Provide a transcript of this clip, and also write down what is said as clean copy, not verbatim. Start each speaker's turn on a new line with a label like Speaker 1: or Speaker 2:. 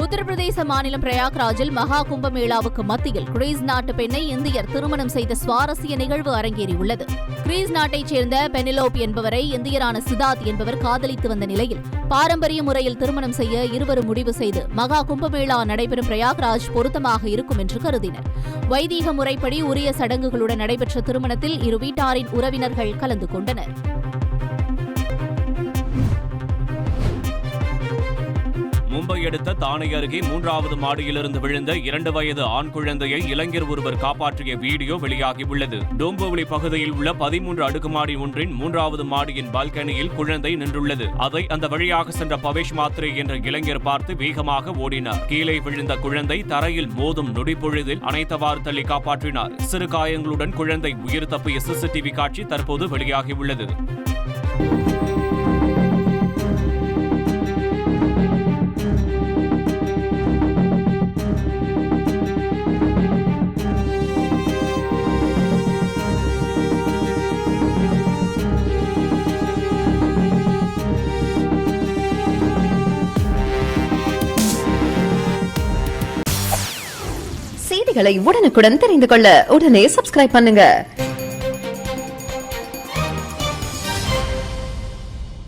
Speaker 1: உத்தரப்பிரதேச மாநிலம் பிரயாக்ராஜில் மகா கும்பமேளாவுக்கு மத்தியில் கிரீஸ் நாட்டு பெண்ணை இந்தியர் திருமணம் செய்த சுவாரஸ்ய நிகழ்வு அரங்கேறியுள்ளது. கிரீஸ் நாட்டைச் சேர்ந்த பெனிலோப் என்பவரை இந்தியரான சித்தார்த் என்பவர் காதலித்து வந்த நிலையில் பாரம்பரிய முறையில் திருமணம் செய்ய இருவரும் முடிவு செய்து மகா கும்பமேளா நடைபெறும் பிரயாக்ராஜ் பொருத்தமாக இருக்கும் என்று கருதினர். வைதீக முறைப்படி உரிய சடங்குகளுடன் நடைபெற்ற திருமணத்தில் இரு வீட்டாரின் உறவினர்கள் கலந்து கொண்டனர்.
Speaker 2: மும்பை அடுத்த தானே அருகே 3வது மாடியிலிருந்து விழுந்த 2 வயது ஆண் குழந்தையை இளைஞர் ஒருவர் காப்பாற்றிய வீடியோ வெளியாகியுள்ளது. டோம்பவுலி பகுதியில் உள்ள 13 அடுக்குமாடி ஒன்றின் 3வது மாடியின் பால்கனியில் குழந்தை நின்றுள்ளது. அதை அந்த வழியாக சென்ற பவேஷ் மாத்ரே என்ற இளைஞர் பார்த்து வேகமாக ஓடினார். கீழே விழுந்த குழந்தை தரையில் மோதும் நொடிப்பொழுதில் அனைத்தவாறு தள்ளி காப்பாற்றினார். சிறு காயங்களுடன் குழந்தை உயிர் தப்பிய சிசிடிவி காட்சி தற்போது வெளியாகியுள்ளது.
Speaker 3: செய்திகளை உடனுக்குடன் தெரிந்து கொள்ள உடனே சப்ஸ்கிரைப் பண்ணுங்க.